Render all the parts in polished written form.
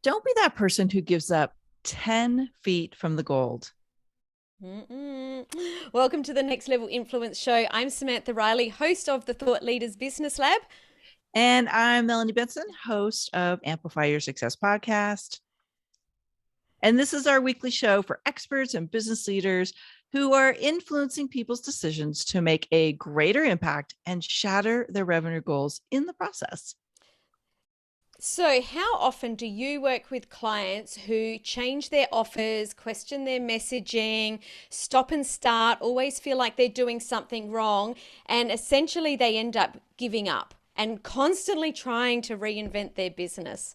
Don't be that person who gives up 10 feet from the gold. Mm-mm. Welcome to the Next Level Influence Show. I'm Samantha Riley, host of the Thought Leaders Business Lab. And I'm Melanie Benson, host of Amplify Your Success Podcast. And this is our weekly show for experts and business leaders who are influencing people's decisions to make a greater impact and shatter their revenue goals in the process. So, how often do you work with clients who change their offers, question their messaging, stop and start, always feel like they're doing something wrong, and essentially they end up giving up and constantly trying to reinvent their business?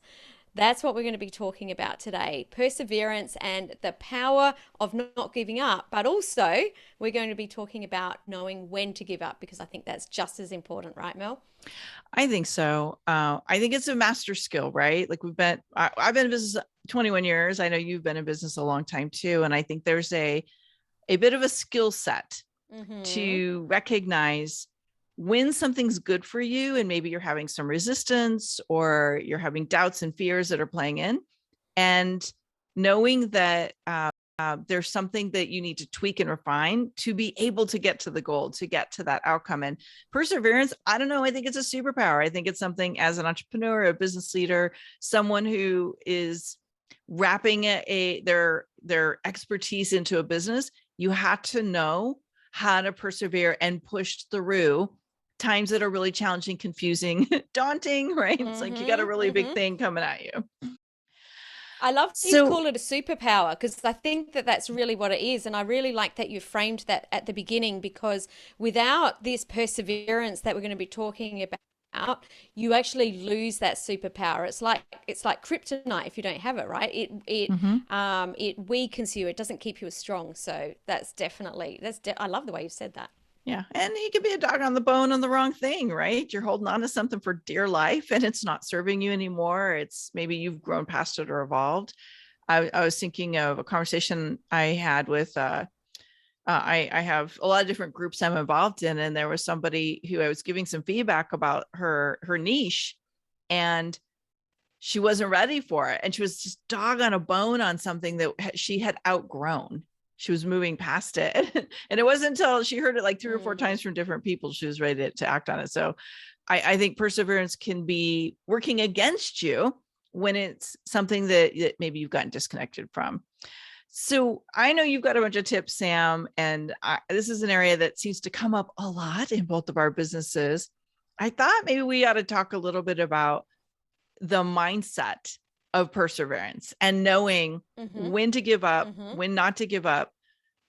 That's what we're going to be talking about today, perseverance and the power of not giving up. But also, we're going to be talking about knowing when to give up, because I think that's just as important, right, Mel? I think so. I think it's a master skill, right? Like I've been in business 21 years. I know you've been in business a long time too. And I think there's a bit of a skill set Mm-hmm. to recognize when something's good for you and maybe you're having some resistance or you're having doubts and fears that are playing in, and knowing that there's something that you need to tweak and refine to be able to get to the goal, to get to that outcome. And perseverance, I don't know, I think it's a superpower. I think it's something, as an entrepreneur, a business leader, someone who is wrapping their expertise into a business, you have to know how to persevere and push through times that are really challenging, confusing, daunting, right? It's like you got a Mm-hmm. really big Mm-hmm. thing coming at you. I love that you So call it a superpower, because I think that that's really what it is. And I really like that you framed that at the beginning, because without this perseverance that we're going to be talking about, you actually lose that superpower. It's like kryptonite if you don't have it, right? mhm. It weakens you. It doesn't keep you as strong. So that's definitely I love the way you said that. Yeah. And he could be a dog on the bone on the wrong thing, right? You're holding on to something for dear life and it's not serving you anymore. It's maybe you've grown past it or evolved. I was thinking of a conversation I had with, I have a lot of different groups I'm involved in, and there was somebody who I was giving some feedback about her niche, and she wasn't ready for it. And she was just dog on a bone on something that she had outgrown. She was moving past it. And it wasn't until she heard it like 3 or 4 Mm-hmm. times from different people, she was ready to act on it. So I think perseverance can be working against you when it's something that maybe you've gotten disconnected from. So I know you've got a bunch of tips, Sam, and this is an area that seems to come up a lot in both of our businesses. I thought maybe we ought to talk a little bit about the mindset of perseverance and knowing Mm-hmm. when to give up, Mm-hmm. when not to give up.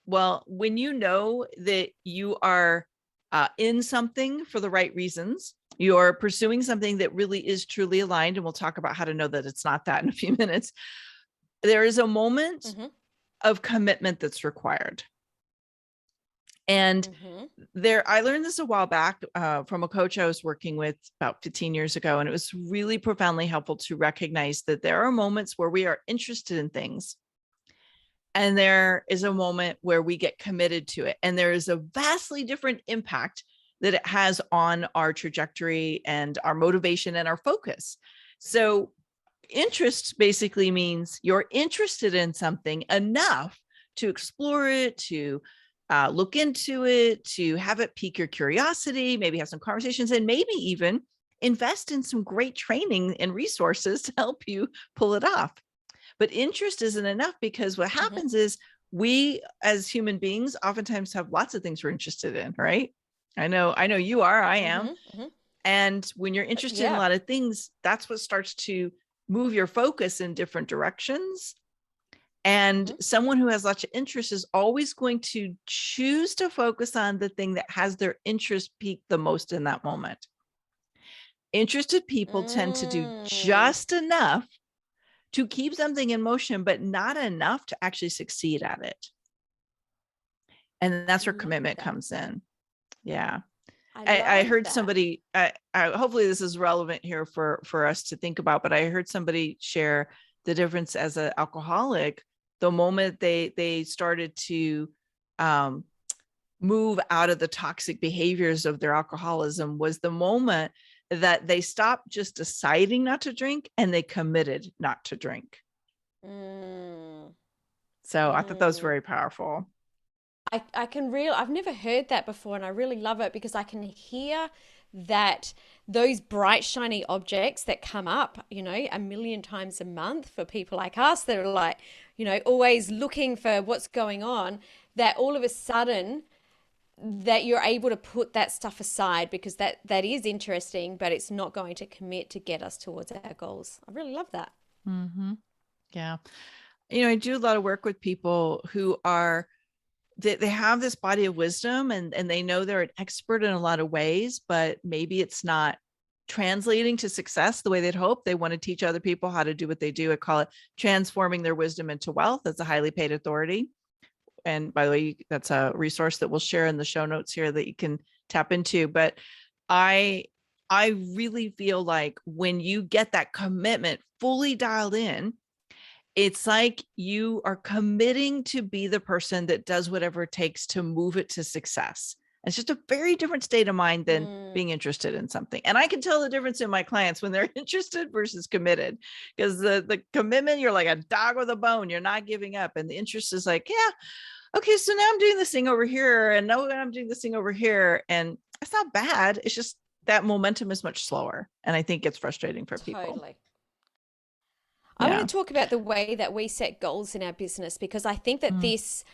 Well, when you know that you are in something for the right reasons, you're pursuing something that really is truly aligned, and we'll talk about how to know that it's not that in a few minutes. There is a moment Mm-hmm. of commitment that's required. And Mm-hmm. I learned this a while back from a coach I was working with about 15 years ago. And it was really profoundly helpful to recognize that there are moments where we are interested in things. And there is a moment where we get committed to it. And there is a vastly different impact that it has on our trajectory and our motivation and our focus. So interest basically means you're interested in something enough to explore it, to look into it, to have it pique your curiosity, maybe have some conversations, and maybe even invest in some great training and resources to help you pull it off. But interest isn't enough, because what Mm-hmm. happens is we as human beings oftentimes have lots of things we're interested in, right? I know you are, I am. Mm-hmm. Mm-hmm. And when you're interested in a Yeah. lot of things, that's what starts to move your focus in different directions. And Mm-hmm. someone who has lots of interest is always going to choose to focus on the thing that has their interest peak the most in that moment. Interested people tend to do Mm. just enough to keep something in motion, but not enough to actually succeed at it. And that's where Love commitment that. comes in. Yeah. I I love heard that. somebody, hopefully this is relevant here for us to think about, but I heard somebody share the difference as an alcoholic. The moment they started to um, move out of the toxic behaviors of their alcoholism was the moment that they stopped just deciding not to drink and they committed not to drink. So I thought that was very powerful. I've never heard that before, and I really love it because I can hear that those bright, shiny objects that come up, a million times a month for people like us that are like, always looking for what's going on, that all of a sudden that you're able to put that stuff aside because that is interesting, but it's not going to commit to get us towards our goals. I really love that. Mm-hmm. Yeah. I do a lot of work with people who are, they have this body of wisdom and they know they're an expert in a lot of ways, but maybe it's not translating to success the way they'd hope. They want to teach other people how to do what they do. I call it transforming their wisdom into wealth. That's a highly paid authority. And by the way, that's a resource that we'll share in the show notes here that you can tap into. But I really feel like when you get that commitment fully dialed in, it's like you are committing to be the person that does whatever it takes to move it to success. It's just a very different state of mind than being interested in something. And I can tell the difference in my clients when they're interested versus committed, because the commitment, you're like a dog with a bone. You're not giving up. And the interest is like, yeah, okay, so now I'm doing this thing over here. And now I'm doing this thing over here. And it's not bad. It's just that momentum is much slower. And I think it's frustrating for people. Totally. I want to talk about the way that we set goals in our business, because I think that this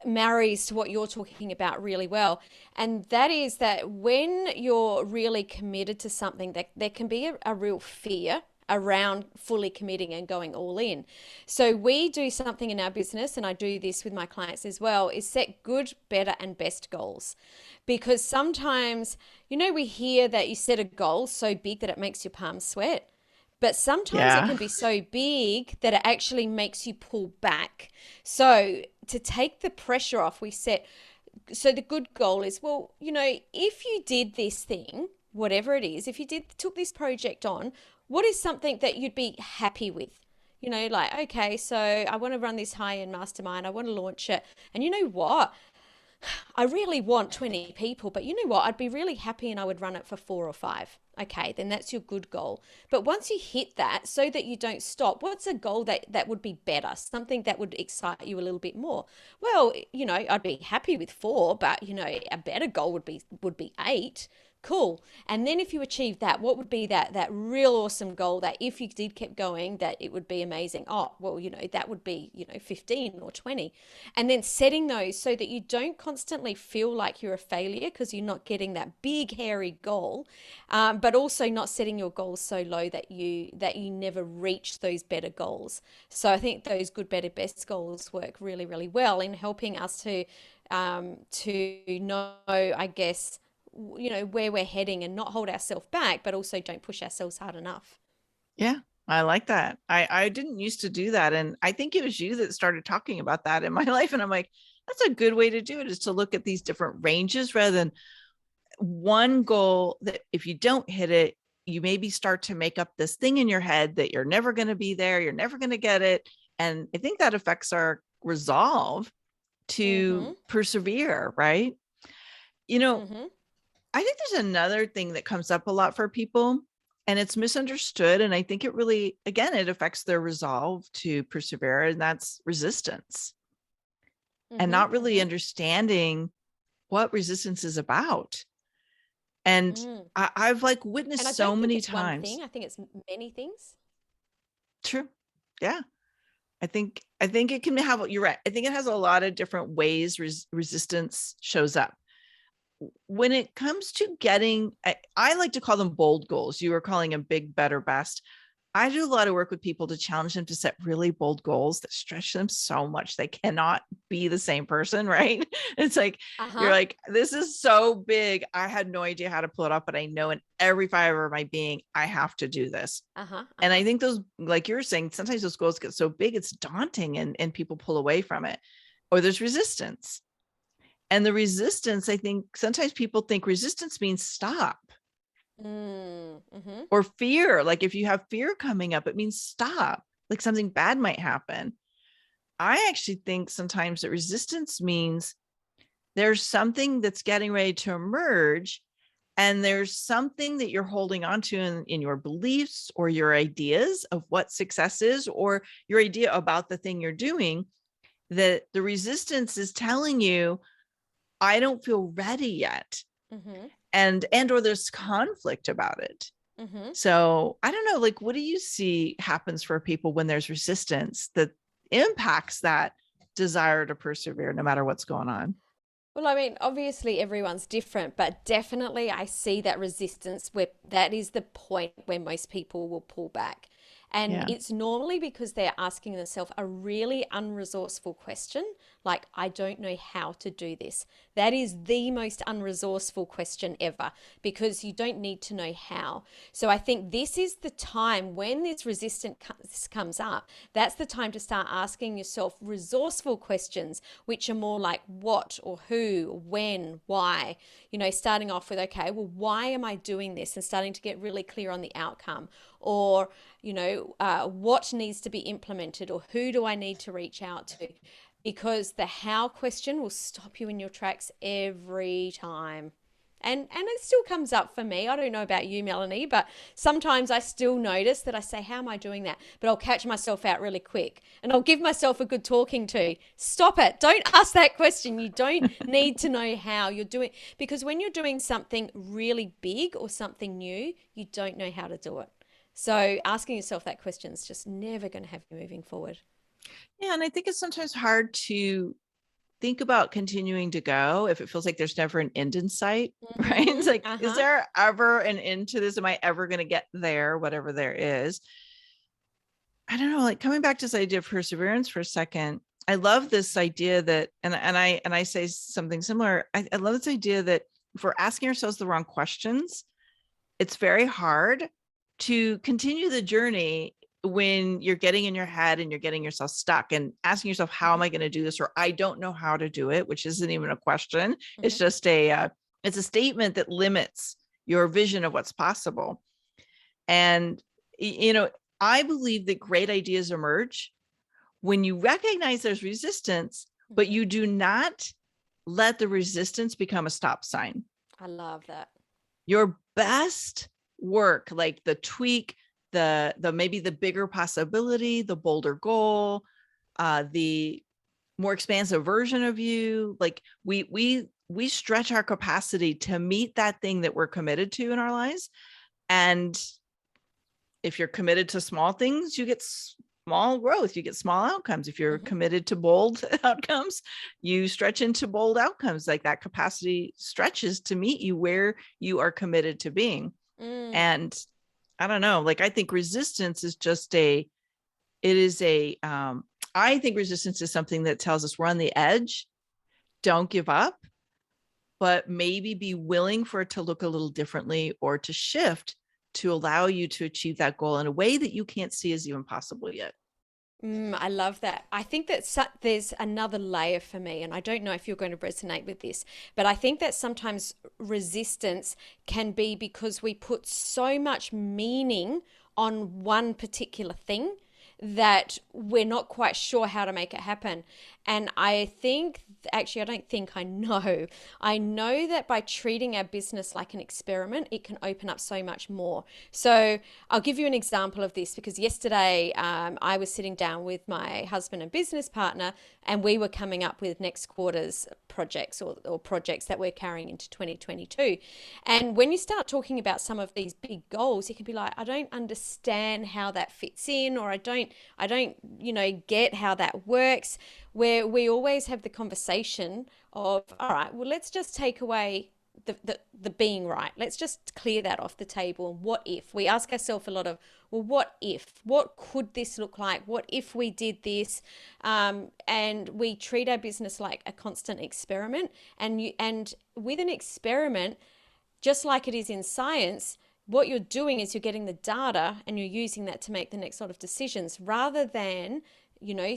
marries to what you're talking about really well. And that is that when you're really committed to something, that there can be a real fear around fully committing and going all in. So we do something in our business, and I do this with my clients as well, is set good, better, and best goals. Because sometimes, we hear that you set a goal so big that it makes your palms sweat. But sometimes it can be so big that it actually makes you pull back. So to take the pressure off, so the good goal is, well, if you did this thing, whatever it is, if you took this project on, what is something that you'd be happy with? Like, okay, so I want to run this high-end mastermind. I want to launch it. And you know what? I really want 20 people, but you know what? I'd be really happy and I would run it for 4 or 5. Okay, then that's your good goal. But once you hit that, so that you don't stop, what's a goal that would be better? Something that would excite you a little bit more? Well, I'd be happy with 4, but a better goal would be 8. Cool. And then if you achieve that, what would be that real awesome goal that if you did keep going, that it would be amazing? Oh, well, that would be, 15 or 20. And then setting those so that you don't constantly feel like you're a failure because you're not getting that big, hairy goal, but also not setting your goals so low that you never reach those better goals. So I think those good, better, best goals work really, really well in helping us to know, I guess, where we're heading and not hold ourselves back, but also don't push ourselves hard enough. Yeah, I like that. I didn't used to do that. And I think it was you that started talking about that in my life. And I'm like, that's a good way to do it, is to look at these different ranges rather than one goal that if you don't hit it, you maybe start to make up this thing in your head that you're never going to be there. You're never going to get it. And I think that affects our resolve to persevere, right? I think there's another thing that comes up a lot for people, and it's misunderstood. And I think it really, again, it affects their resolve to persevere, and that's resistance and not really understanding what resistance is about. And I've witnessed so many times. One thing. I think it's many things. True. Yeah. I think it can have, you're right. I think it has a lot of different ways resistance shows up. When it comes to getting, I like to call them bold goals. You were calling them big, better, best. I do a lot of work with people to challenge them to set really bold goals that stretch them so much they cannot be the same person, right? It's like, you're like, this is so big. I had no idea how to pull it off, but I know in every fiber of my being, I have to do this. And I think those, like you were saying, sometimes those goals get so big, it's daunting and people pull away from it, or there's resistance. And the resistance, I think sometimes people think resistance means stop. Or fear. Like if you have fear coming up, it means stop. Like something bad might happen. I actually think sometimes that resistance means there's something that's getting ready to emerge and there's something that you're holding on to in your beliefs or your ideas of what success is, or your idea about the thing you're doing, that the resistance is telling you, I don't feel ready yet. Mm-hmm. And or there's conflict about it. Mm-hmm. So I don't know, like, what do you see happens for people when there's resistance that impacts that desire to persevere no matter what's going on? Well, I mean, obviously everyone's different, but definitely I see that resistance where that is the point where most people will pull back. And Yeah. it's normally because they're asking themselves a really unresourceful question, like, I don't know how to do this. That is the most unresourceful question ever, because you don't need to know how. So I think this is the time when this resistance comes up, that's the time to start asking yourself resourceful questions, which are more like what or who, when, why. Starting off with, okay, well, why am I doing this? And starting to get really clear on the outcome. Or, what needs to be implemented, or who do I need to reach out to? Because the how question will stop you in your tracks every time. And it still comes up for me. I don't know about you, Melanie, but sometimes I still notice that I say, how am I doing that? But I'll catch myself out really quick, and I'll give myself a good talking to. Stop it. Don't ask that question. You don't need to know how you're doing, because when you're doing something really big or something new, you don't know how to do it. So asking yourself that question is just never going to have you moving forward. Yeah. And I think it's sometimes hard to think about continuing to go if it feels like there's never an end in sight, right? It's like, is there ever an end to this? Am I ever going to get there, whatever there is? I don't know, like, coming back to this idea of perseverance for a second, I love this idea that, and I say something similar. I love this idea that if we're asking ourselves the wrong questions, it's very hard to continue the journey when you're getting in your head and you're getting yourself stuck and asking yourself, how am I going to do this? Or I don't know how to do it, which isn't even a question. It's just it's a statement that limits your vision of what's possible. And, I believe that great ideas emerge when you recognize there's resistance, but you do not let the resistance become a stop sign. I love that. Your best work, like the tweak, the maybe the bigger possibility, the bolder goal, the more expansive version of you, like we stretch our capacity to meet that thing that we're committed to in our lives. And if you're committed to small things, you get small growth, you get small outcomes. If you're committed to bold outcomes, you stretch into bold outcomes. Like, that capacity stretches to meet you where you are committed to being. And I don't know, like, I think resistance is I think resistance is something that tells us we're on the edge. Don't give up, but maybe be willing for it to look a little differently or to shift to allow you to achieve that goal in a way that you can't see is even possible yet. I love that. I think that there's another layer for me, and I don't know if you're going to resonate with this, but I think that sometimes resistance can be because we put so much meaning on one particular thing that we're not quite sure how to make it happen. And I think, actually, I know that by treating our business like an experiment, it can open up so much more. So I'll give you an example of this, because yesterday I was sitting down with my husband and business partner, and we were coming up with next quarter's projects or projects that we're carrying into 2022. And when you start talking about some of these big goals, you can be like, I don't understand how that fits in, or I don't get how that works. Where we always have the conversation of, all right, well, let's just take away the being right. Let's just clear that off the table. And what if? We ask ourselves a lot of, well, what if? What could this look like? What if we did this? And we treat our business like a constant experiment. And with an experiment, just like it is in science, what you're doing is you're getting the data and you're using that to make the next sort of decisions, rather than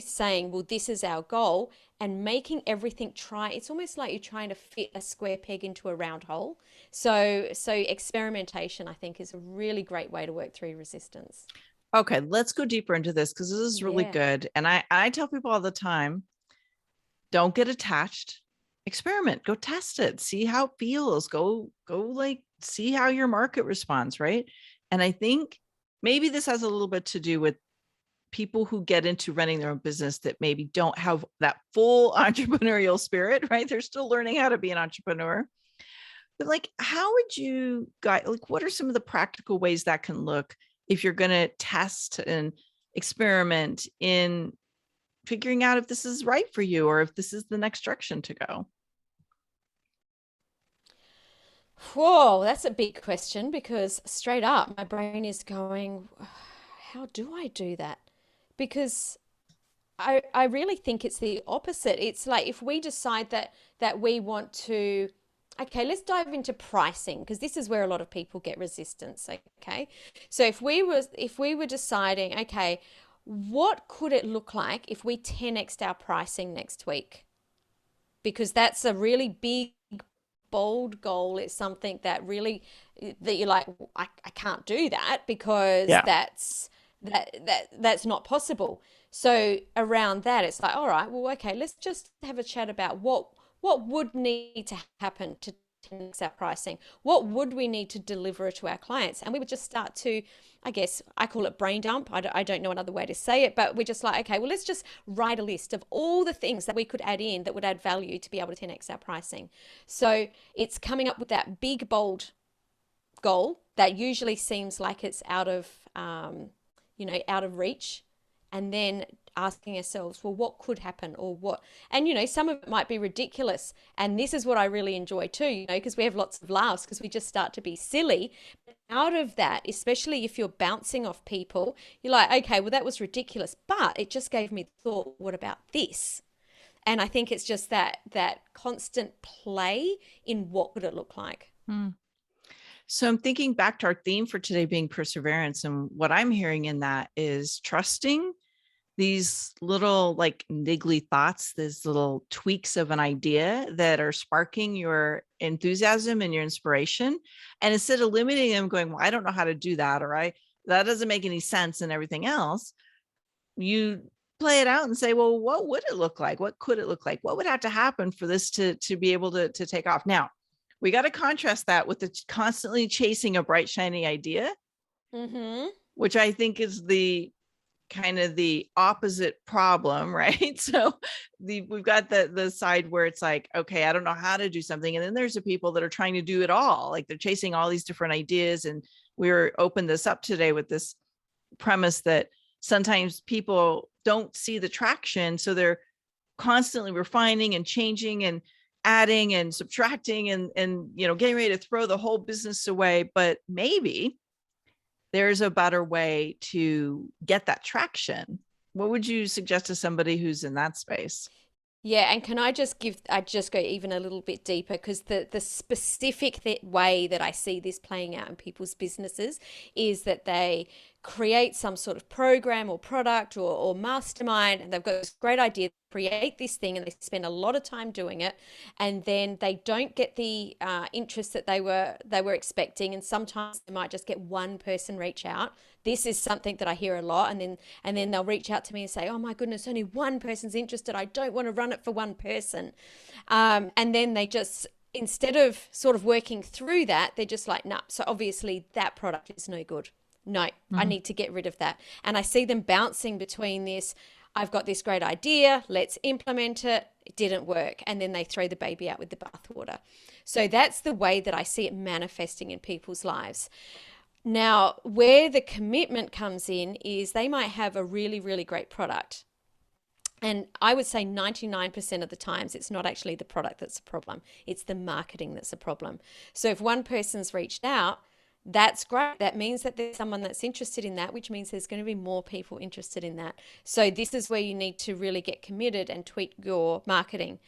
saying, well, this is our goal, and making everything it's almost like you're trying to fit a square peg into a round hole. So experimentation, I think, is a really great way to work through resistance. Okay, let's go deeper into this, because this is really good. And I tell people all the time, don't get attached, experiment, go test it, see how it feels, go like see how your market responds, right? And I think maybe this has a little bit to do with people who get into running their own business that maybe don't have that full entrepreneurial spirit, right? They're still learning how to be an entrepreneur. But like, how would you guide, like, what are some of the practical ways that can look if you're going to test and experiment in figuring out if this is right for you or if this is the next direction to go? Whoa, that's a big question because straight up, my brain is going, how do I do that? Because I really think it's the opposite. It's like if we decide that we want to, okay, let's dive into pricing because this is where a lot of people get resistance. Okay, so if we were deciding, okay, what could it look like if we 10x'd our pricing next week? Because that's a really big, bold goal. It's something that you're like, I can't do that because Yeah. that's not possible. So around that, it's like, all right, well, okay, let's just have a chat about what would need to happen to fix our pricing. What would we need to deliver to our clients? And we would just start to, I guess, I call it brain dump. I don't know another way to say it, but we're just like, okay, well, let's just write a list of all the things that we could add in that would add value to be able to 10x our pricing. So it's coming up with that big, bold goal that usually seems like it's out of, out of reach, and then asking ourselves, well, what could happen or what? And, some of it might be ridiculous. And this is what I really enjoy too, because we have lots of laughs because we just start to be silly. But out of that, especially if you're bouncing off people, you're like, okay, well, that was ridiculous, but it just gave me the thought, what about this? And I think it's just that constant play in what would it look like. Hmm. So I'm thinking back to our theme for today being perseverance. And what I'm hearing in that is trusting these little like niggly thoughts, these little tweaks of an idea that are sparking your enthusiasm and your inspiration. And instead of limiting them, going, well, I don't know how to do that, or that doesn't make any sense and everything else, you play it out and say, well, what would it look like? What could it look like? What would have to happen for this to be able to take off? Now, we got to contrast that with the constantly chasing a bright, shiny idea, which I think is the kind of the opposite problem, right? So we've got the side where it's like, okay, I don't know how to do something. And then there's the people that are trying to do it all. Like they're chasing all these different ideas. And we were opened this up today with this premise that sometimes people don't see the traction. So they're constantly refining and changing and adding and subtracting and getting ready to throw the whole business away. But maybe there's a better way to get that traction. What would you suggest to somebody who's in that space? Yeah, and can I just go even a little bit deeper because the specific way that I see this playing out in people's businesses is that they create some sort of program or product or mastermind, and they've got this great idea, create this thing, and they spend a lot of time doing it, and then they don't get the interest that they were expecting, and sometimes they might just get one person reach out. This is something that I hear a lot, and then they'll reach out to me and say, oh my goodness, only one person's interested. I don't want to run it for one person. And then they just, instead of sort of working through that, they're just like, nah, so obviously that product is no good. No, I need to get rid of that. And I see them bouncing between this, I've got this great idea, let's implement it. It didn't work. And then they throw the baby out with the bathwater. So that's the way that I see it manifesting in people's lives. Now, where the commitment comes in is they might have a really, really great product. And I would say 99% of the times, it's not actually the product that's the problem. It's the marketing that's the problem. So if one person's reached out, that's great. That means that there's someone that's interested in that, which means there's going to be more people interested in that. So this is where you need to really get committed and tweak your marketing.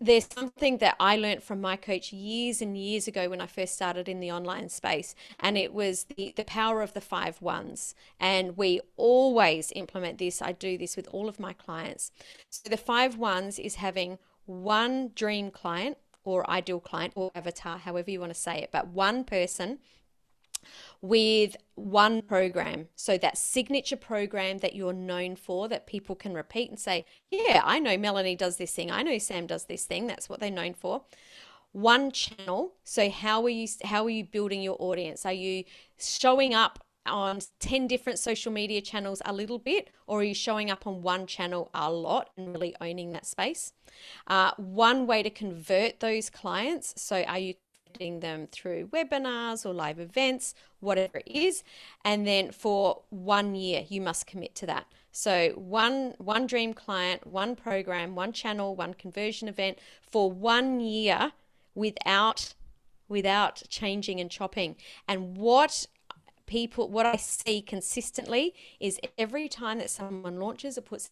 There's something that I learned from my coach years and years ago when I first started in the online space, and it was the power of the 5 1s. And we always implement this. I do this with all of my clients. So the 5 1s is having one dream client or ideal client or avatar, however you want to say it, but one person with one program. So that signature program that you're known for, that people can repeat and say, yeah, I know Melanie does this thing. I know Sam does this thing. That's what they're known for. one channel. So how are you building your audience? Are you showing up on 10 different social media channels a little bit, or are you showing up on one channel a lot and really owning that space? One way to convert those clients. So are you converting them through webinars or live events, whatever it is? And then for 1 year, you must commit to that. So one dream client, one program, one channel, one conversion event for 1 year without changing and chopping. And what I see consistently is every time that someone launches or puts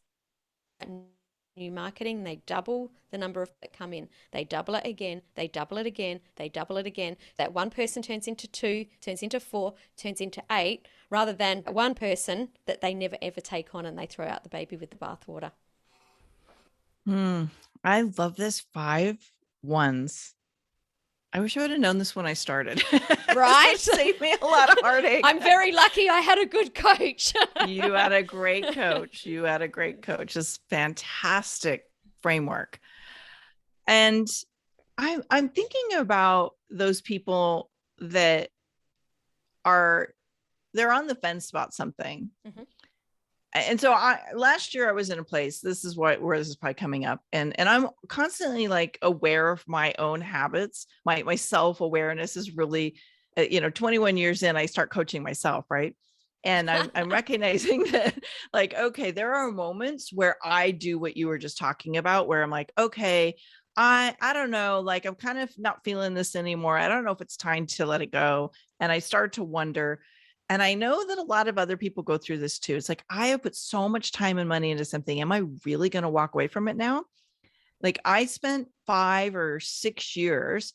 new marketing, they double the number of that come in. They double it again, they double it again, they double it again. That one person turns into 2, turns into 4, turns into 8, rather than one person that they never ever take on and they throw out the baby with the bathwater. I love this 5 ones. I wish I would have known this when I started. Right? Saved me a lot of heartache. I'm very lucky I had a good coach. You had a great coach. It's fantastic framework. And I'm thinking about those people that they're on the fence about something. Mm-hmm. And so last year I was in a place, this is where this is probably coming up. And I'm constantly like aware of my own habits. My self-awareness is really, 21 years in, I start coaching myself. Right. And I'm recognizing that, like, okay, there are moments where I do what you were just talking about, where I'm like, okay, I don't know, like, I'm kind of not feeling this anymore. I don't know if it's time to let it go. And I start to wonder. And I know that a lot of other people go through this too. It's like, I have put so much time and money into something. Am I really going to walk away from it now? Like, I spent 5 or 6 years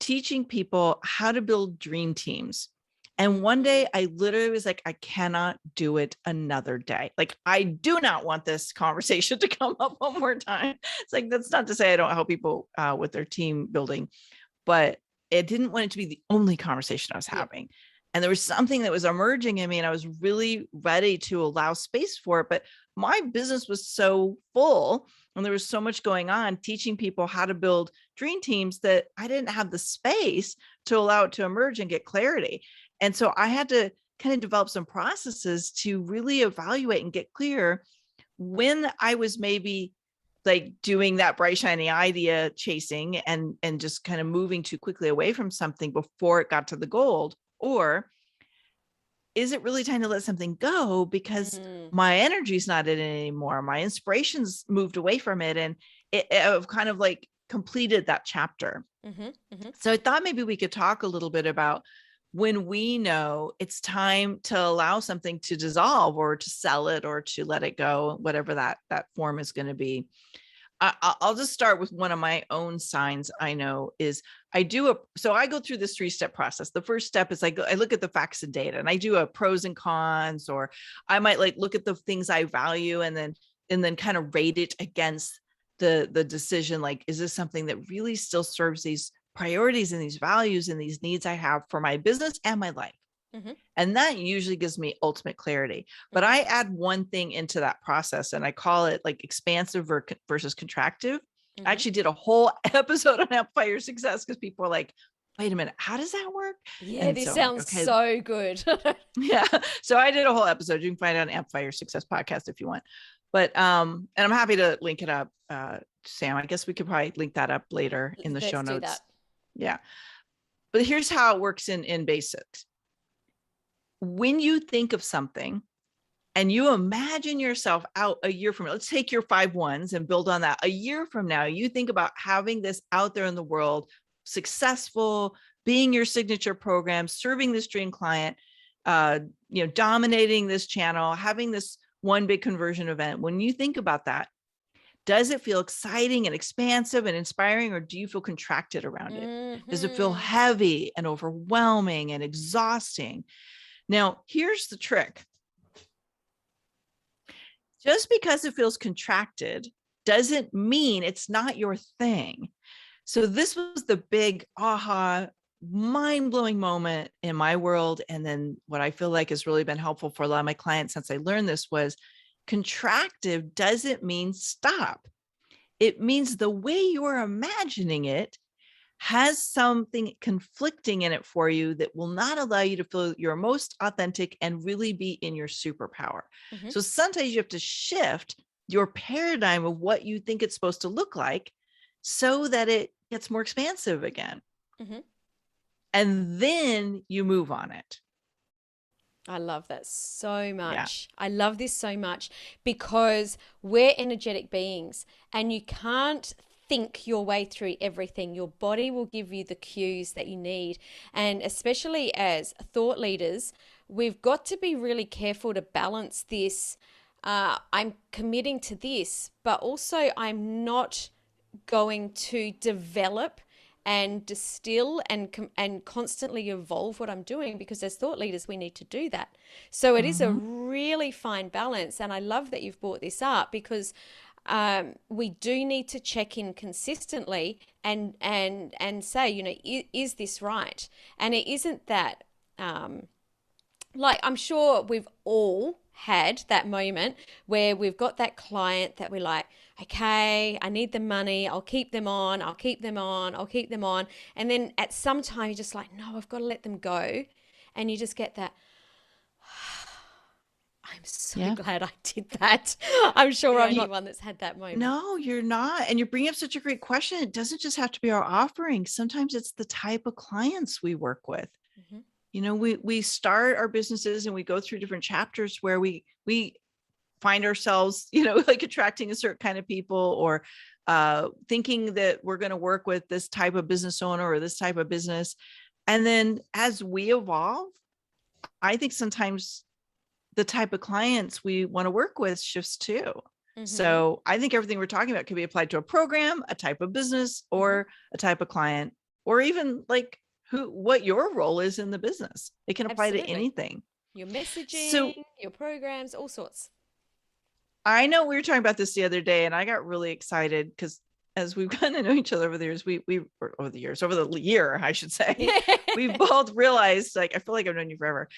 teaching people how to build dream teams. And one day I literally was like, I cannot do it another day. Like, I do not want this conversation to come up one more time. It's like, that's not to say I don't help people with their team building, but I didn't want it to be the only conversation I was having. And there was something that was emerging in me, and I was really ready to allow space for it. But my business was so full and there was so much going on, teaching people how to build dream teams, that I didn't have the space to allow it to emerge and get clarity. And so I had to kind of develop some processes to really evaluate and get clear when I was maybe like doing that bright, shiny idea chasing and just kind of moving too quickly away from something before it got to the gold. Or is it really time to let something go because my energy's not in it anymore? My inspiration's moved away from it, and I've kind of like completed that chapter. So I thought maybe we could talk a little bit about when we know it's time to allow something to dissolve or to sell it or to let it go, whatever that form is going to be. I'll just start with one of my own signs I know is I go through this 3-step process. The first step is I look at the facts and data, and I do a pros and cons, or I might like look at the things I value and then kind of rate it against the decision. Like, is this something that really still serves these priorities and these values and these needs I have for my business and my life? And that usually gives me ultimate clarity. But I add one thing into that process, and I call it like expansive versus contractive. I actually did a whole episode on Amplify Your Success because people are like, wait a minute, how does that work? Yeah, and this sounds so good. Yeah. So I did a whole episode. You can find it on Amplify Your Success Podcast if you want. But and I'm happy to link it up. Sam, I guess we could probably link that up later in the show notes. Do that. Yeah. But here's how it works in basics. When you think of something and you imagine yourself out a year from now, let's take your 5 ones and build on that. A year from now, you think about having this out there in the world, successful, being your signature program, serving this dream client, dominating this channel, having this one big conversion event. When you think about that, does it feel exciting and expansive and inspiring, or do you feel contracted around it? Does it feel heavy and overwhelming and exhausting? Now, here's the trick. Just because it feels contracted doesn't mean it's not your thing. So this was the big aha, mind-blowing moment in my world. And then what I feel like has really been helpful for a lot of my clients since I learned this was contractive doesn't mean stop. It means the way you're imagining it has something conflicting in it for you that will not allow you to feel your most authentic and really be in your superpower. Mm-hmm. So sometimes you have to shift your paradigm of what you think it's supposed to look like so that it gets more expansive again. Mm-hmm. And then you move on it. I love that so much. Yeah. I love this so much because we're energetic beings and you can't think your way through everything. Your body will give you the cues that you need. And especially as thought leaders, we've got to be really careful to balance this. I'm committing to this, but also I'm not going to develop and distill and constantly evolve what I'm doing, because as thought leaders we need to do that. So it is a really fine balance, and I love that you've brought this up because we do need to check in consistently and say, you know, is this right? And it isn't that like, I'm sure we've all had that moment where we've got that client that we're like, okay, I need the money. I'll keep them on. I'll keep them on. I'll keep them on. And then at some time you're just like, no, I've got to let them go. And you just get that, I'm so glad I did that. I'm sure I'm not one that's had that moment. No, you're not. And you bring up such a great question. It doesn't just have to be our offering. Sometimes it's the type of clients we work with. Mm-hmm. You know, we start our businesses and we go through different chapters where we find ourselves, you know, like attracting a certain kind of people, or thinking that we're going to work with this type of business owner or this type of business. And then as we evolve, I think sometimes the type of clients we want to work with shifts too. Mm-hmm. So I think everything we're talking about can be applied to a program, a type of business, or a type of client, or even like what your role is in the business. It can apply to anything. Your messaging, your programs, all sorts. I know we were talking about this the other day, and I got really excited because as we've gotten to know each other over the years, over the year, I should say, we've both realized, like, I feel like I've known you forever.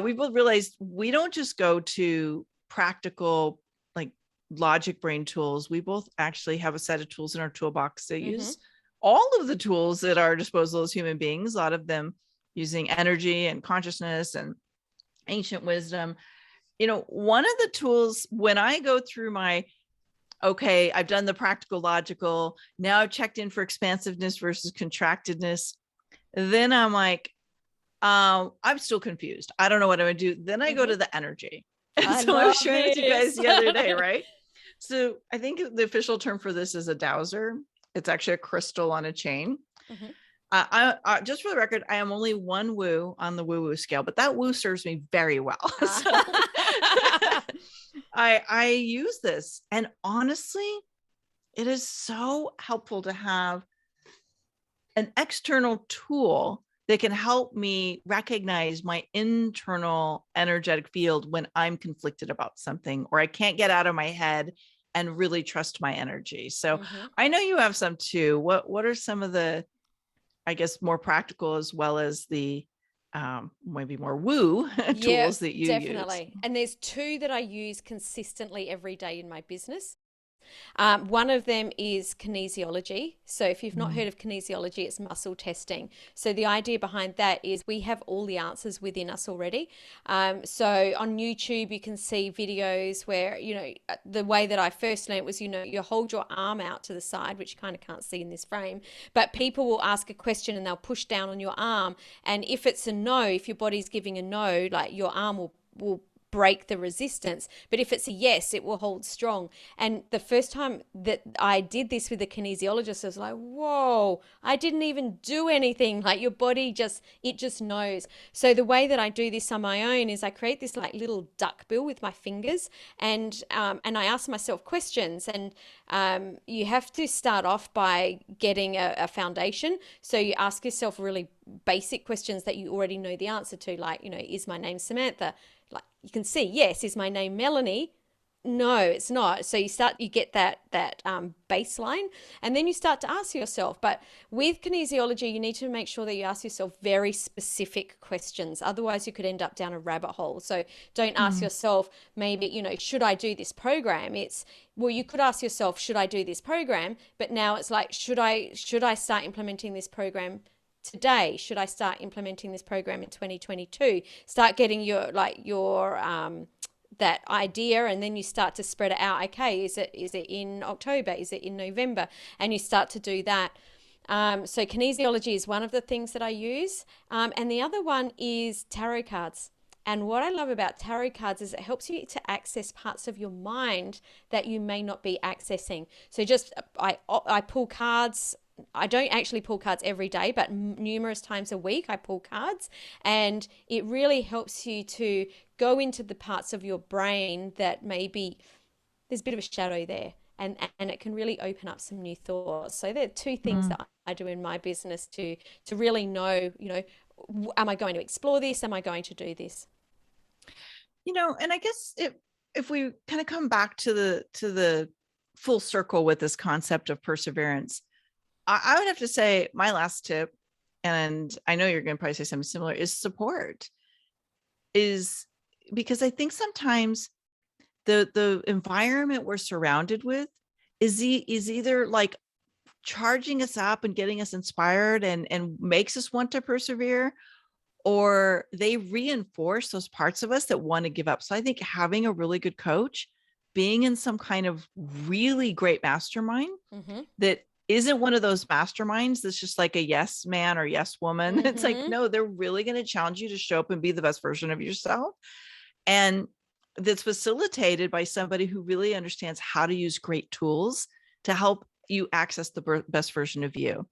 We've both realized we don't just go to practical, like logic brain tools. We both actually have a set of tools in our toolbox that use all of the tools at our disposal as human beings, a lot of them using energy and consciousness and ancient wisdom. You know, one of the tools when I go through okay, I've done the practical logical, now I've checked in for expansiveness versus contractedness. Then I'm like, I'm still confused. I don't know what I'm going to do. Then I go to the energy. And so I was sharing with you guys the other day, right? So I think the official term for this is a dowser. It's actually a crystal on a chain. I just for the record, I am only one woo on the woo-woo scale, but that woo serves me very well. So I use this, and honestly, it is so helpful to have an external tool that can help me recognize my internal energetic field when I'm conflicted about something, or I can't get out of my head and really trust my energy. So I know you have some too. What are some of the, I guess, more practical as well as the maybe more woo tools that you use? And there's two that I use consistently every day in my business. One of them is kinesiology. So if you've not heard of kinesiology, it's muscle testing. So the idea behind that is we have all the answers within us already. So on YouTube, you can see videos where, you know, the way that I first learned was, you know, you hold your arm out to the side, which you kind of can't see in this frame, but people will ask a question and they'll push down on your arm. And if it's a no, if your body's giving a no, like your arm will break the resistance, but if it's a yes, it will hold strong. And the first time that I did this with a kinesiologist, I was like, whoa, I didn't even do anything. Like your body just knows. So the way that I do this on my own is I create this like little duck bill with my fingers, and I ask myself questions. And you have to start off by getting a foundation. So you ask yourself really basic questions that you already know the answer to, like, you know, is my name Samantha? Like you can see, yes. Is my name Melanie? No, it's not. So you get that baseline, and then you start to ask yourself. But with kinesiology, you need to make sure that you ask yourself very specific questions. Otherwise, you could end up down a rabbit hole. So don't ask yourself, maybe, should I do this program? Well, you could ask yourself, should I do this program? But now it's like, should I start implementing this program today? Should I start implementing this program in 2022? Start getting your that idea, and then you start to spread it out. Okay, is it in October? Is it in November? And you start to do that. So kinesiology is one of the things that I use. And the other one is tarot cards. And what I love about tarot cards is it helps you to access parts of your mind that you may not be accessing. So I pull cards. I don't actually pull cards every day, but numerous times a week I pull cards, and it really helps you to go into the parts of your brain that maybe there's a bit of a shadow there, and it can really open up some new thoughts. So there are two things that I do in my business to really know, am I going to explore this? Am I going to do this? And I guess if we kind of come back to the full circle with this concept of perseverance, I would have to say my last tip, and I know you're going to probably say something similar, is support. Is because I think sometimes the environment we're surrounded with is either like charging us up and getting us inspired and makes us want to persevere, or they reinforce those parts of us that want to give up. So I think having a really good coach, being in some kind of really great mastermind that isn't one of those masterminds that's just like a yes man or yes woman. It's like, no, they're really going to challenge you to show up and be the best version of yourself. And that's facilitated by somebody who really understands how to use great tools to help you access the best version of you.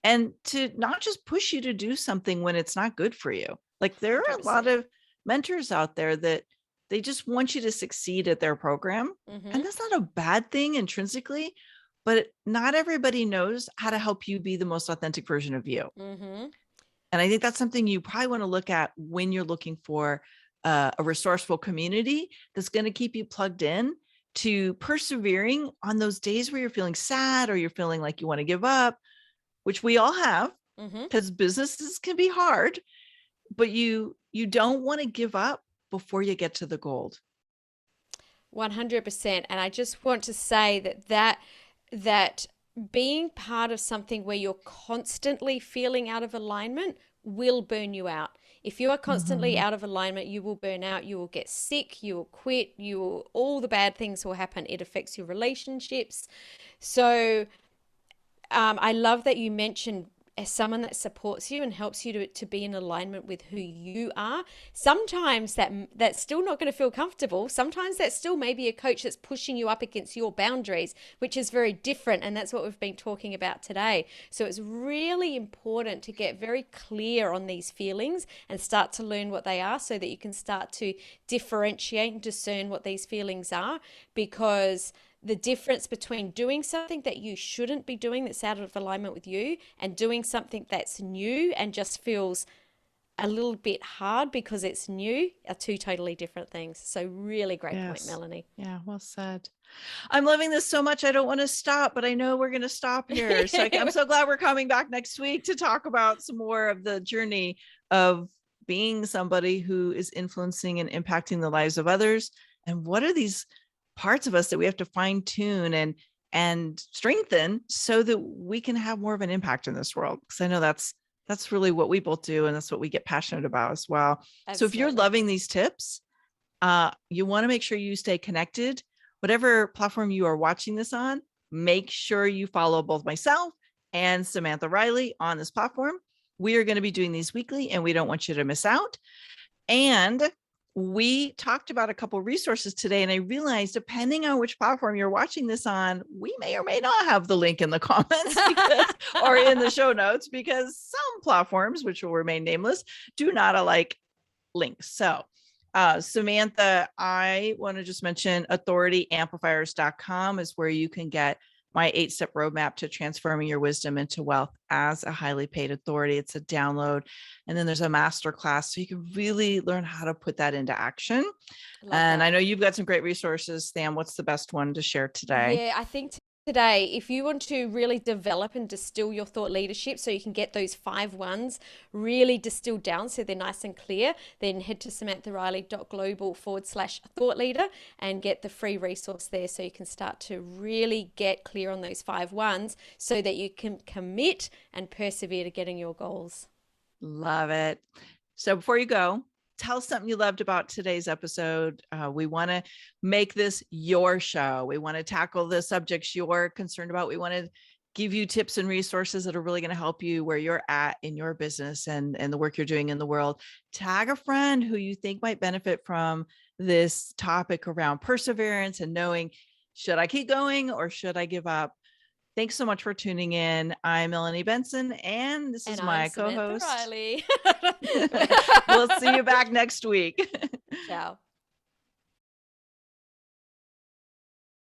And to not just push you to do something when it's not good for you. Like there are 100%. a lot of mentors out there that they just want you to succeed at their program. And that's not a bad thing intrinsically, but not everybody knows how to help you be the most authentic version of you. And I think that's something you probably want to look at when you're looking for a resourceful community that's going to keep you plugged in to persevering on those days where you're feeling sad or you're feeling like you want to give up, which we all have, because businesses can be hard, but you don't want to give up before you get to the gold. 100%. And I just want to say that being part of something where you're constantly feeling out of alignment will burn you out. If you are constantly out of alignment, you will burn out, you will get sick, you will quit, all the bad things will happen. It affects your relationships. So I love that you mentioned as someone that supports you and helps you to be in alignment with who you are. Sometimes that's still not going to feel comfortable. Sometimes that's still maybe a coach that's pushing you up against your boundaries, which is very different. And that's what we've been talking about today. So it's really important to get very clear on these feelings and start to learn what they are so that you can start to differentiate and discern what these feelings are, because the difference between doing something that you shouldn't be doing that's out of alignment with you and doing something that's new and just feels a little bit hard because it's new are two totally different things. So really great point, Melanie. Yeah, well said. I'm loving this so much. I don't want to stop, but I know we're going to stop here. So I'm so glad we're coming back next week to talk about some more of the journey of being somebody who is influencing and impacting the lives of others. And what are these parts of us that we have to fine tune and strengthen so that we can have more of an impact in this world? Because I know that's really what we both do. And that's what we get passionate about as well. Absolutely. So if you're loving these tips, you want to make sure you stay connected, whatever platform you are watching this on, make sure you follow both myself and Samantha Riley on this platform. We are going to be doing these weekly and we don't want you to miss out. And we talked about a couple of resources today, and I realized depending on which platform you're watching this on, we may or may not have the link in the comments or in the show notes, because some platforms, which will remain nameless, do not alike links. So Samantha, I want to just mention authorityamplifiers.com is where you can get my 8-step roadmap to transforming your wisdom into wealth as a highly paid authority. It's a download. And then there's a masterclass, so you can really learn how to put that into action. Love And I that. know you've got some great resources. Sam, what's the best one to share today? Yeah, I think today, if you want to really develop and distill your thought leadership so you can get those 5 ones really distilled down so they're nice and clear, then head to samanthariley.global/thought leader and get the free resource there so you can start to really get clear on those 5 ones so that you can commit and persevere to getting your goals. Love it. So before you go, tell us something you loved about today's episode. We want to make this your show. We want to tackle the subjects you're concerned about. We want to give you tips and resources that are really going to help you where you're at in your business and the work you're doing in the world. Tag a friend who you think might benefit from this topic around perseverance and knowing, should I keep going or should I give up? Thanks so much for tuning in. I'm Melanie Benson, and this is my co-host. Samantha Riley. We'll see you back next week. Ciao.